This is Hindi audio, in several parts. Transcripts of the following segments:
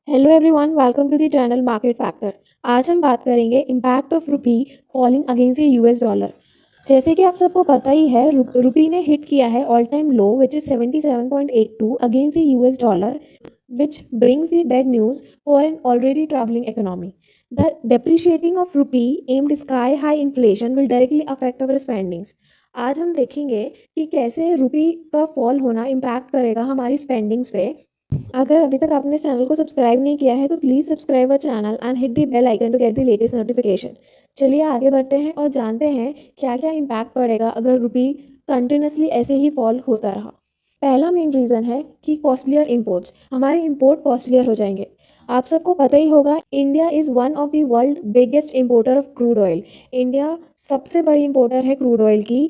Hello everyone, welcome to the channel market factor. आज हम बात करेंगे impact of rupee falling against the US dollar. जैसे कि आप सबको पता ही है, रुपी ने हिट किया है all time low which is 77.82 against the US dollar, which brings the bad news for an already traveling economy. The depreciating of rupee aimed sky high inflation will directly affect our spendings. आज हम देखेंगे कि कैसे रुपी का फॉल होना इम्पैक्ट करेगा हमारी स्पेंडिंग्स पे। अगर अभी तक आपने चैनल को सब्सक्राइब नहीं किया है तो please subscribe our channel and hit the bell icon to get the latest notification. चलिए आगे बढ़ते हैं और जानते हैं क्या क्या इम्पैक्ट पड़ेगा अगर रुपी कंटिन्यूसली ऐसे ही फॉल होता रहा। पहला मेन रीज़न है कि कॉस्टलियर इंपोर्ट्स, हमारे इंपोर्ट कॉस्टलियर हो जाएंगे। आप सबको पता ही होगा, India is one of the world biggest importer of crude oil. India सबसे बड़ी इंपोर्टर है क्रूड ऑयल की।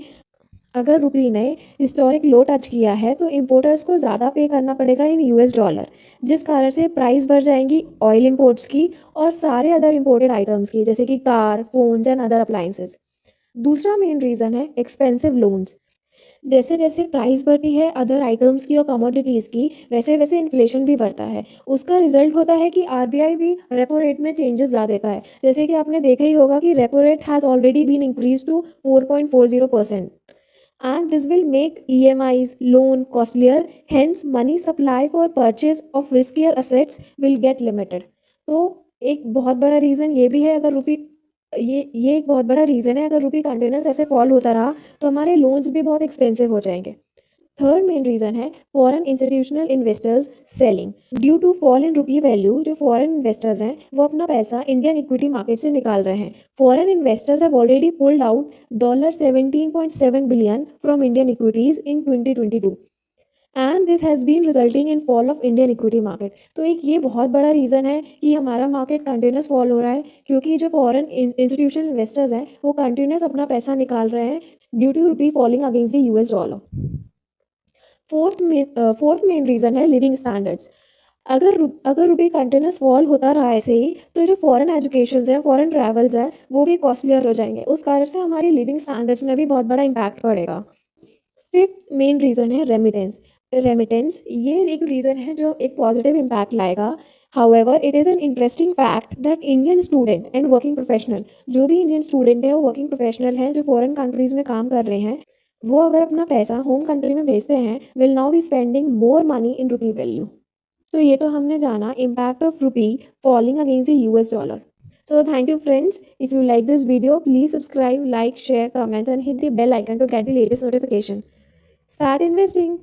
अगर रुपी ने हिस्टोरिक लो टच किया है तो इम्पोर्टर्स को ज़्यादा पे करना पड़ेगा इन यूएस डॉलर, जिस कारण से प्राइस बढ़ जाएंगी ऑयल इंपोर्ट्स की और सारे अदर इंपोर्टेड आइटम्स की, जैसे कि car, phones and other appliances. दूसरा मेन रीज़न है एक्सपेंसिव लोन्स। जैसे जैसे प्राइस बढ़ती है अदर आइटम्स की और कमोडिटीज़ की, वैसे वैसे इन्फ्लेशन भी बढ़ता है। उसका रिजल्ट होता है कि आरबीआई भी रेपो रेट में चेंजेस ला देता है। जैसे कि आपने देखा ही होगा कि repo rate has already been increase to 4.40%, and this will make EMIs loan costlier, hence money supply for purchase of riskier assets will get limited. तो एक बहुत बड़ा रीज़न ये भी है, अगर रुपी ये एक बहुत बड़ा रीज़न है, अगर रुपी कंटिन्यूस ऐसे फॉल होता रहा तो हमारे लोन्स भी बहुत एक्सपेंसिव हो जाएंगे। थर्ड मेन रीज़न है foreign institutional investors selling. Due to fall in rupee value, जो फॉरेन इन्वेस्टर्स हैं वो अपना पैसा इंडियन इक्विटी मार्केट से निकाल रहे हैं। Foreign investors have already pulled out $17.7 billion from Indian equities in 2022 and this has been resulting in fall of Indian equity market. तो एक ये बहुत बड़ा रीज़न है कि हमारा मार्केट कंटिन्यूस फॉल हो रहा है, क्योंकि जो फॉरेन इंस्टीट्यूशनल इन्वेस्टर्स हैं वो कंटिन्यूस अपना पैसा निकाल रहे हैं due to rupee falling against the US dollar. Fourth main reason है लिविंग स्टैंडर्ड्स। अगर रुपये कंटिन्यूस फॉल होता रहा ऐसे ही तो जो फॉरेन एजुकेशन है, फॉरेन ट्रैवल्स हैं, वो भी कॉस्टलियर हो जाएंगे। उस कारण से हमारी लिविंग स्टैंडर्ड्स में भी बहुत बड़ा इम्पैक्ट पड़ेगा। फिफ्थ मेन रीज़न है रेमिटेंस। रेमिटेंस ये एक रीज़न है जो एक पॉजिटिव इम्पैक्ट लाएगा। However it is an interesting fact that Indian student and working professional, जो भी इंडियन स्टूडेंट है वो वर्किंग प्रोफेशनल हैं जो फॉरेन कंट्रीज़ में काम कर रहे हैं, वो अगर अपना पैसा होम कंट्री में भेजते हैं will now be spending more money in rupee value. तो ये तो हमने जाना impact of rupee falling against the US dollar. So thank you friends. If you like this video, please subscribe, like, share, comment and hit the bell icon to get the latest notification. Start investing.